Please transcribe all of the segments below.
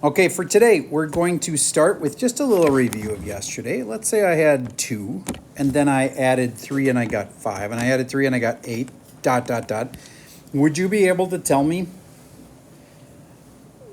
Okay, for today, we're going to start with just a little review of yesterday. Let's say I had 2, and then I added 3 and I got 5, and I added 3 and I got 8, dot, dot, dot. Would you be able to tell me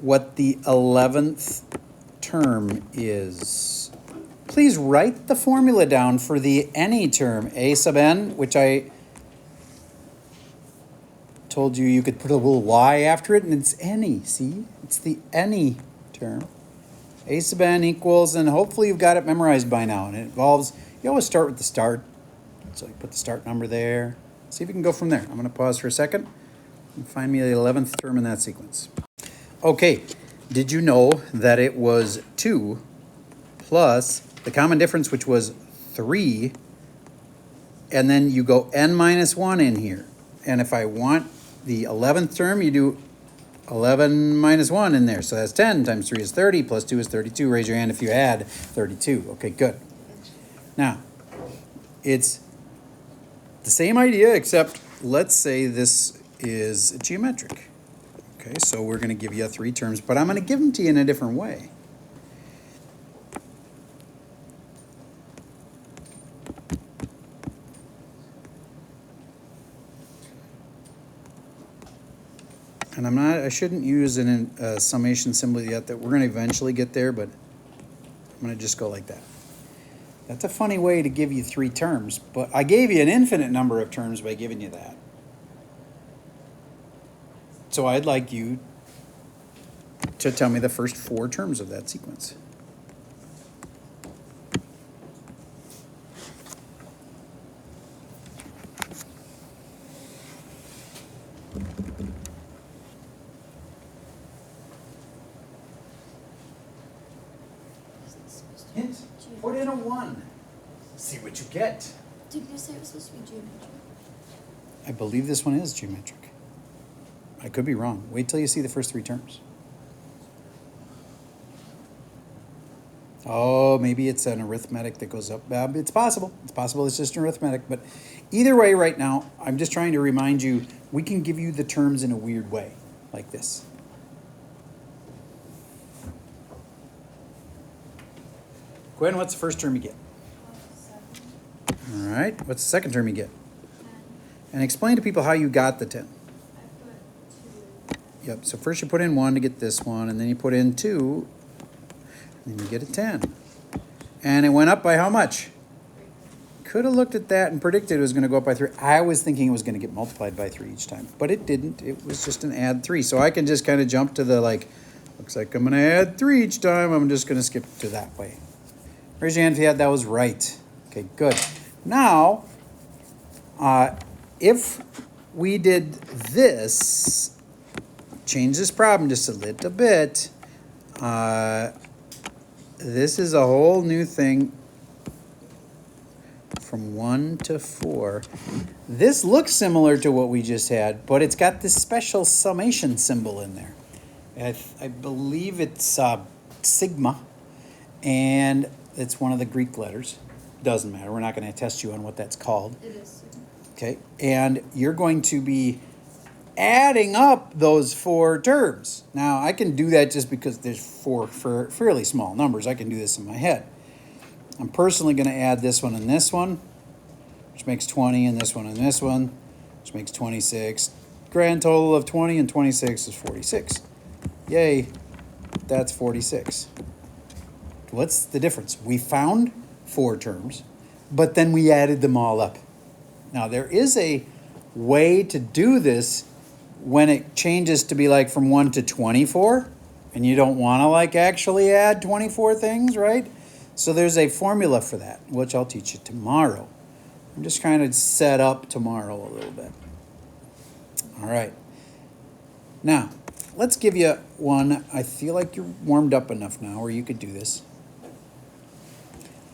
what the 11th term is? Please write the formula down for the any term, a sub n, which I told you could put a little y after it, and it's any, see? It's the any term. A sub n equals, and hopefully you've got it memorized by now, and it involves, you always start with the start. So you put the start number there. See if you can go from there. I'm going to pause for a second and find me the 11th term in that sequence. Okay, did you know that it was 2 plus the common difference, which was 3, and then you go n minus 1 in here. And if I want the 11th term, you do 11 minus 1 in there. So that's 10 times 3 is 30 plus 2 is 32. Raise your hand if you add 32. Okay, good. Now, it's the same idea, except let's say this is geometric. Okay, so we're going to give you 3 terms, but I'm going to give them to you in a different way. And I shouldn't use a summation symbol yet. That we're going to eventually get there, but I'm going to just go like that. That's a funny way to give you 3 terms, but I gave you an infinite number of terms by giving you that. So I'd like you to tell me the first 4 terms of that sequence. Hint, put in a 1. See what you get. Did you say it was supposed to be geometric? I believe this one is geometric. I could be wrong. Wait till you see the first 3 terms. Oh, maybe it's an arithmetic that goes up. It's possible. It's possible it's just an arithmetic. But either way, right now, I'm just trying to remind you, we can give you the terms in a weird way, like this. Gwen, what's the first term you get? 7. All right. What's the second term you get? 10. And explain to people how you got the 10. I put 2. Yep. So first you put in 1 to get this one, and then you put in 2, and you get a 10. And it went up by how much? 3. Could have looked at that and predicted it was going to go up by 3. I was thinking it was going to get multiplied by 3 each time, but it didn't. It was just an add 3. So I can just kind of jump to the looks like I'm going to add 3 each time. I'm just going to skip to that way. Raise your hand if you had that was right. Okay, good. Now, if we did this, change this problem just a little bit, this is a whole new thing from 1 to 4. This looks similar to what we just had, but it's got this special summation symbol in there. I believe it's sigma, and it's one of the Greek letters. Doesn't matter. We're not going to test you on what that's called. It is sigma. Okay, and you're going to be adding up those 4 terms. Now, I can do that just because there's 4 fairly small numbers. I can do this in my head. I'm personally going to add this one and this one, which makes 20, and this one and this one, which makes 26. Grand total of 20 and 26 is 46. Yay, that's 46. What's the difference? We found 4 terms, but then we added them all up. Now, there is a way to do this when it changes to be like from 1 to 24, and you don't want to actually add 24 things, right? So there's a formula for that, which I'll teach you tomorrow. I'm just trying to set up tomorrow a little bit. All right. Now, let's give you one. I feel like you're warmed up enough now where you could do this.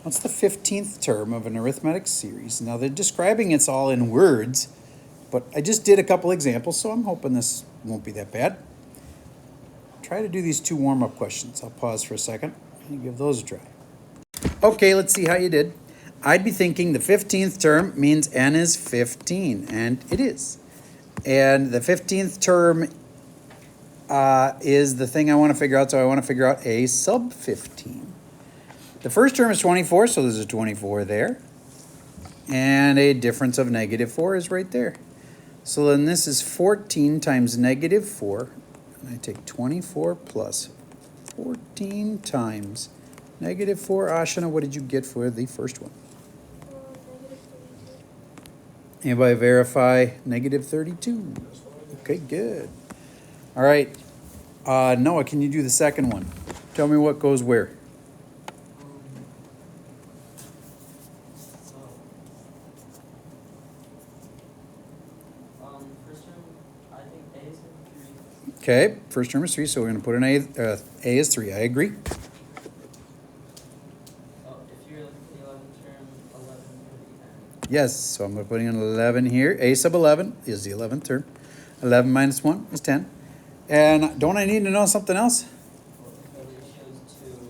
What's the 15th term of an arithmetic series? Now, they're describing it's all in words, but I just did a couple examples, so I'm hoping this won't be that bad. Try to do these 2 warm-up questions. I'll pause for a second and give those a try. Okay, let's see how you did. I'd be thinking the 15th term means n is 15, and it is. And the 15th term is the thing I want to figure out. So I want to figure out a sub 15. The first term is 24, so there's a 24 there. And a difference of negative 4 is right there. So then this is 14 times negative 4. And I take 24 plus 14 times negative 4. Ashana, what did you get for the first one? Negative 32. Anybody verify negative 32? Okay, good. All right. Noah, can you do the second one? Tell me what goes where. First term, I think A is going to be 3. Okay, first term is 3, so we're going to put an A. A is 3. I agree. Oh, if you're looking for the 11th term, 11 would be 10. Yes, so I'm putting an 11 here. A sub 11 is the 11th term. 11 minus 1 is 10. And don't I need to know something else? Well, the ratio is 2.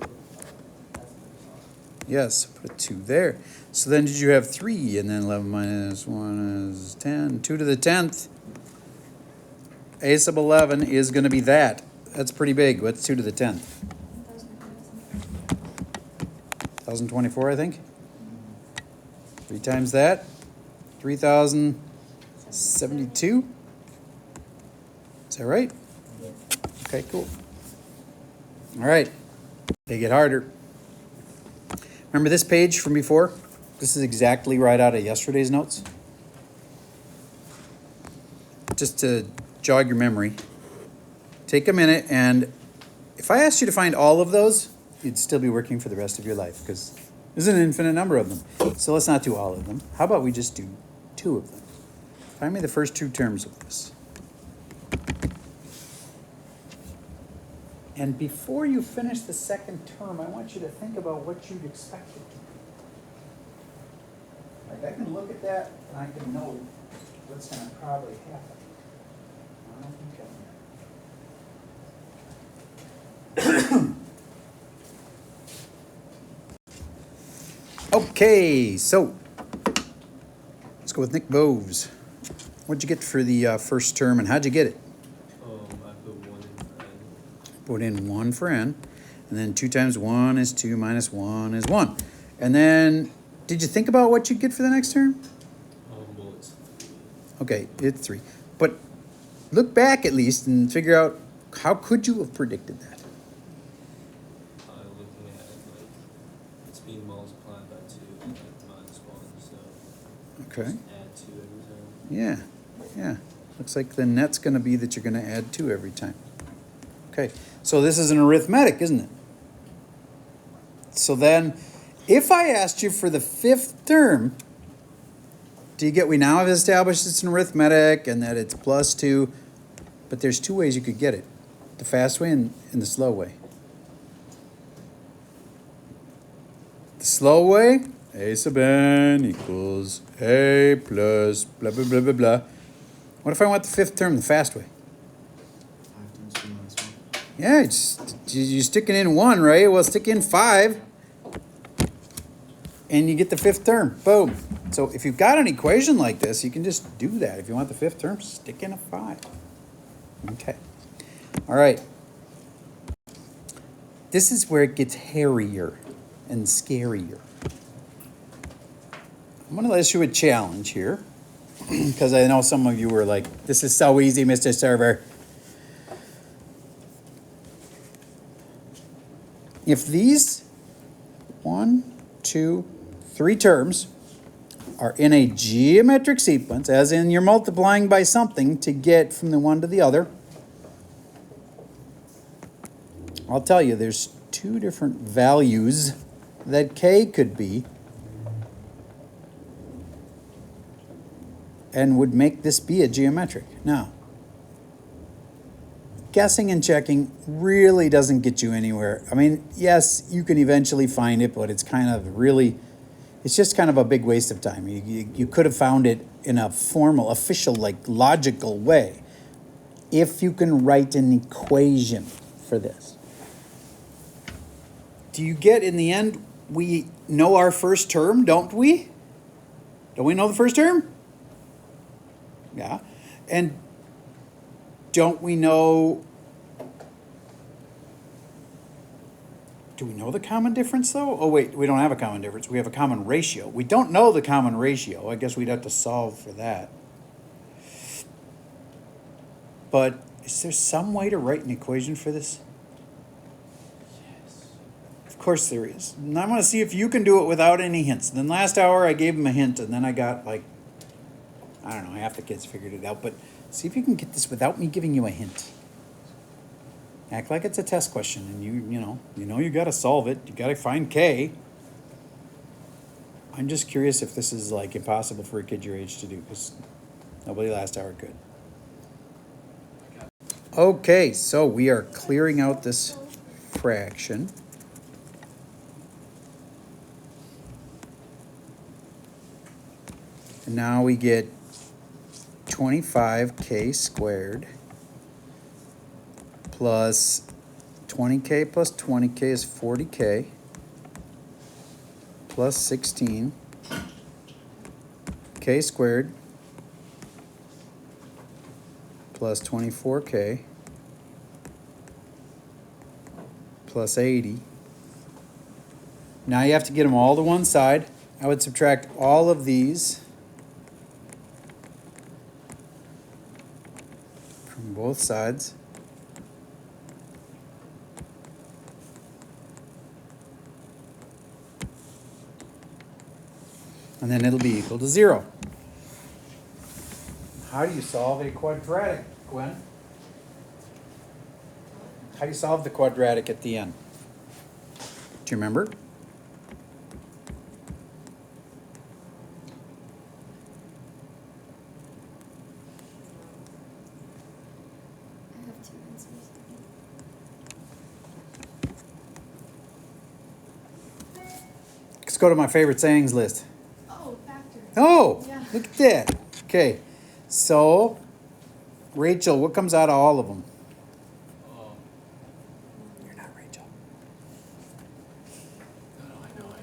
That's the result. Yes, put a 2 there. So then did you have 3? And then 11 minus 1 is 10. 2 to the 10th. A sub 11 is going to be that. That's pretty big. What's 2 to the 10th? 1024, I think. 3 times that. 3072. Is that right? Okay, cool. All right. They get harder. Remember this page from before? This is exactly right out of yesterday's notes. Just to jog your memory, take a minute, and if I asked you to find all of those, you'd still be working for the rest of your life because there's an infinite number of them. So let's not do all of them. How about we just do 2 of them? Find me the first 2 terms of this. And before you finish the second term, I want you to think about what you'd expect it to be. Like I can look at that and I can know what's going to probably happen. I don't think I'm Okay, so let's go with Nick Boves. What'd you get for the first term and how'd you get it? I put 1 in for N. Put in 1 for n, and then 2 times 1 is 2 minus 1 is 1. And then, did you think about what you'd get for the next term? Well, it's 3. Okay, it's 3. But look back at least and figure out how could you have predicted that? Looking at it, like, it's being multiplied by 2 and minus 1, so Okay. just add 2 every time. Yeah. Looks like the net's going to be that you're going to add 2 every time. Okay, so this is an arithmetic, isn't it? So then, if I asked you for the 5th term, do you get we now have established it's an arithmetic and that it's plus 2, but there's 2 ways you could get it. The fast way and the slow way. The slow way, a sub n equals a plus blah, blah, blah, blah, blah. What if I want the 5th term the fast way? 5 times 2 minus 1. Yeah, you stick it in 1, right? Well, stick in 5, and you get the 5th term. Boom. So if you've got an equation like this, you can just do that. If you want the 5th term, stick in a 5. Okay. All right. This is where it gets hairier and scarier. I'm going to let you a challenge here, because I know some of you were like, this is so easy, Mr. Server. If these 1, 2, 3 terms are in a geometric sequence, as in you're multiplying by something to get from the one to the other, I'll tell you there's 2 different values that k could be and would make this be a geometric. Now, guessing and checking really doesn't get you anywhere. I mean, yes, you can eventually find it, but it's kind of really, it's just kind of a big waste of time. You could have found it in a formal, official, like logical way if you can write an equation for this. Do you get, in the end, we know our first term, don't we? Don't we know the first term? Yeah. And don't we know Do we know the common difference, though? Oh, wait, we don't have a common difference. We have a common ratio. We don't know the common ratio. I guess we'd have to solve for that. But is there some way to write an equation for this? Yes. Of course there is. And I'm going to see if you can do it without any hints. Then last hour I gave him a hint, and then I got like, I don't know, half the kids figured it out. But see if you can get this without me giving you a hint. Act like it's a test question, and you know you got to solve it. You got to find K. I'm just curious if this is like impossible for a kid your age to do, because nobody last hour could. Okay, so we are clearing out this fraction. And now we get 25k squared plus 20k plus 20k is 40k plus 16 k squared plus 24k plus 80. Now you have to get them all to one side. I would subtract all of these from both sides. And then it'll be equal to 0. How do you solve a quadratic, Gwen? How do you solve the quadratic at the end? Do you remember? I have two answers. Let's go to my favorite sayings list. Oh, factors. Oh, Yeah. look at that. Okay, so Rachel, what comes out of all of them? Oh, You're not Rachel. no, I know.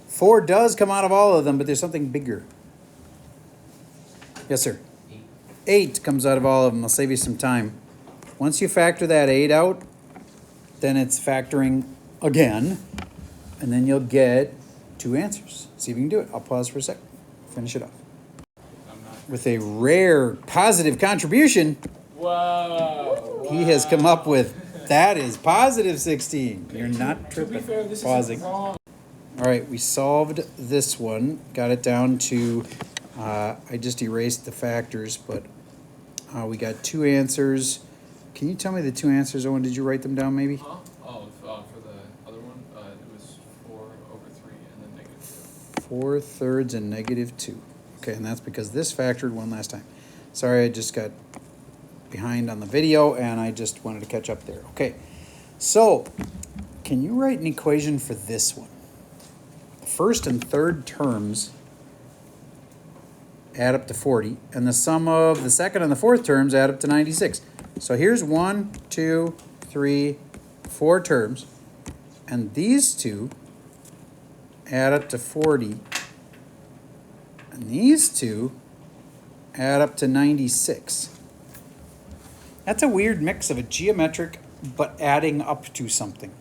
4 does come out of all of them, but there's something bigger. Yes, sir. 8. 8 comes out of all of them. I'll save you some time. Once you factor that 8 out, then it's factoring again, and then you'll get 2 answers. See if you can do it. I'll pause for a second. Finish it off. I'm not. With a rare positive contribution, Whoa. he has come up with, that is positive 16. You're not To be tripping. fair, this Pausing. is wrong. All right, we solved this one. Got it down to, I just erased the factors, but we got 2 answers. Can you tell me the 2 answers, Owen? Did you write them down maybe? Huh? Oh, for the other one, it was 4/3 and then -2. 4/3 and -2. Okay, and that's because this factored one last time. Sorry, I just got behind on the video and I just wanted to catch up there. Okay, so can you write an equation for this one? The first and third terms add up to 40, and the sum of the second and the fourth terms add up to 96. So here's 1, 2, 3, 4 terms, and these two add up to 40, and these two add up to 96. That's a weird mix of a geometric but adding up to something.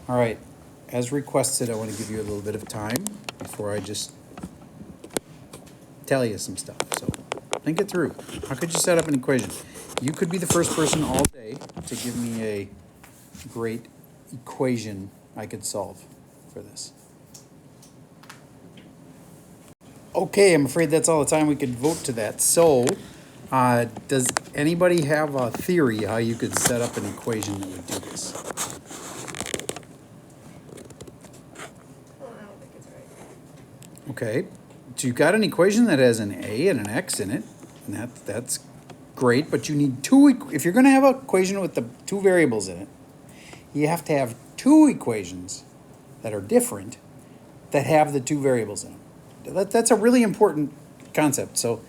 All right, as requested, I want to give you a little bit of time before I just tell you some stuff. So think it through. How could you set up an equation? You could be the first person all day to give me a great equation I could solve for this. Okay, I'm afraid that's all the time we could vote to that. So, does anybody have a theory how you could set up an equation that would do this? Oh, I don't think it's right. Okay, so you've got an equation that has an a and an x in it, and that's great, but you need if you're going to have an equation with the 2 variables in it, you have to have 2 equations that are different that have the 2 variables in them. That's a really important concept. So,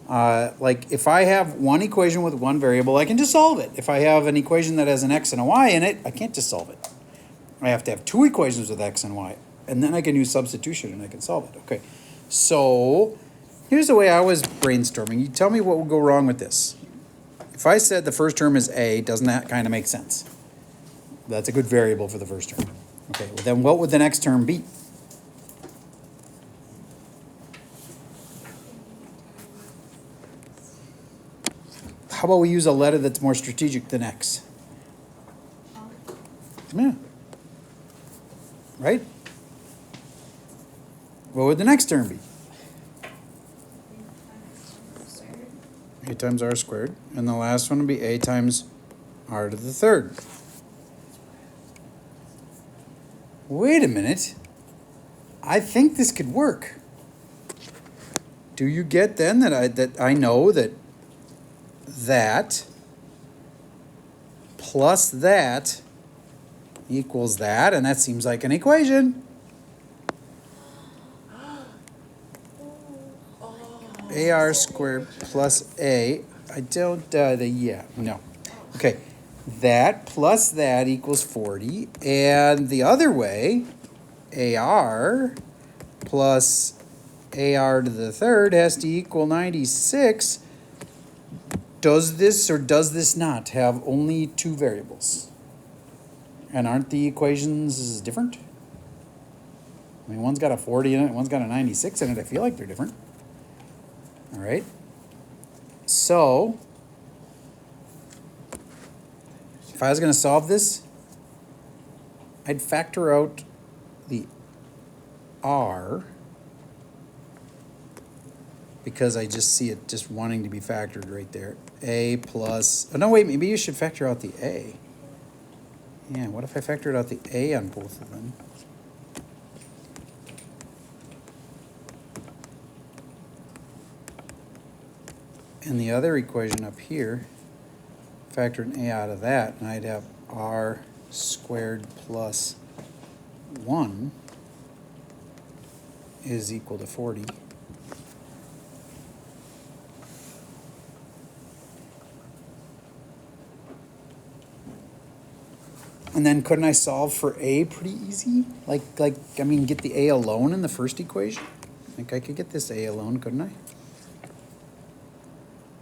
like if I have one equation with 1 variable, I can just solve it. If I have an equation that has an x and a y in it, I can't just solve it. I have to have 2 equations with x and y. and then I can use substitution and I can solve it. Okay, so here's the way I was brainstorming. You tell me what would go wrong with this. If I said the first term is a, doesn't that kind of make sense? That's a good variable for the first term. Okay, well then what would the next term be? How about we use a letter that's more strategic than X? Yeah. Right? What would the next term be? 8 times r squared. And the last one would be a times r to the third. Wait a minute. I think this could work. Do you get then that I know that plus that equals that, and that seems like an equation. AR squared plus A, I don't, no. Okay, that plus that equals 40, and the other way, AR plus AR to the third has to equal 96. Does this or does this not have only two variables? And aren't the equations different? I mean, one's got a 40 in it, one's got a 96 in it. I feel like they're different. All right. So, if I was going to solve this, I'd factor out the R because I just see it just wanting to be factored right there. A plus, oh no, wait, maybe you should factor out the A. Yeah, what if I factored out the A on both of them? And the other equation up here, factor an A out of that, and I'd have R squared plus 1 is equal to 40. And then couldn't I solve for A pretty easy? I mean, get the A alone in the first equation? I think I could get this A alone, couldn't I?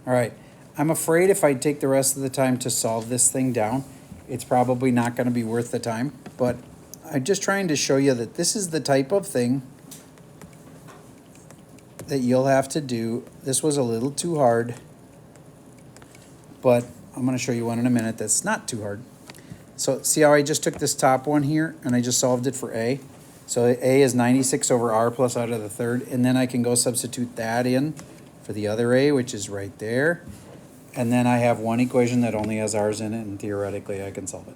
All right, I'm afraid if I take the rest of the time to solve this thing down, it's probably not going to be worth the time. But I'm just trying to show you that this is the type of thing that you'll have to do. This was a little too hard, but I'm going to show you one in a minute that's not too hard. So see how I just took this top one here and I just solved it for A? So A is 96 over R plus R to the third, and then I can go substitute that in for the other A, which is right there. And then I have one equation that only has R's in it, and theoretically I can solve it.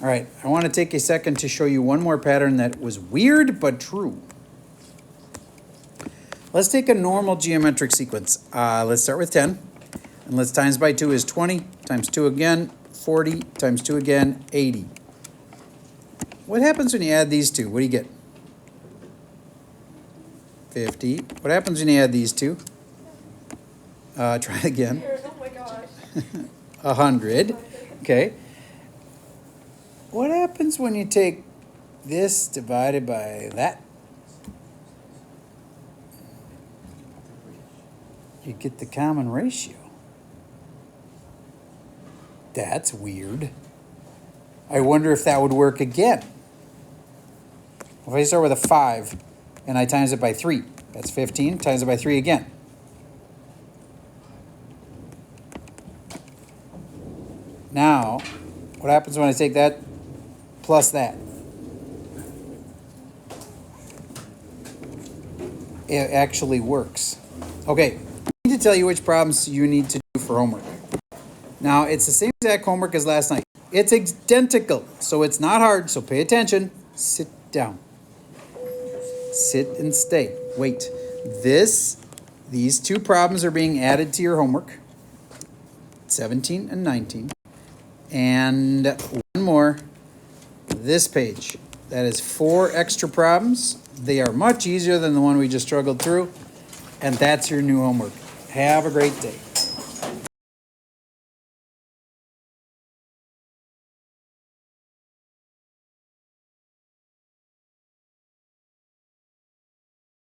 All right, I want to take a second to show you one more pattern that was weird but true. Let's take a normal geometric sequence. Let's start with 10, and let's times by 2 is 20, times 2 again, 40, times 2 again, 80. What happens when you add these two? What do you get? 50. What happens when you add these two? Try again. Oh my gosh. 100. Okay. What happens when you take this divided by that? You get the common ratio. That's weird. I wonder if that would work again. If I start with a 5 and I times it by 3, that's 15, times it by 3 again. Now, what happens when I take that plus that? It actually works. Okay, I need to tell you which problems you need to do for homework. Now, it's the same exact homework as last night. It's identical, so it's not hard, so pay attention. Sit down. Sit and stay. Wait. These two problems are being added to your homework. 17 and 19. And one more. This page. That is 4 extra problems. They are much easier than the one we just struggled through. And that's your new homework. Have a great day.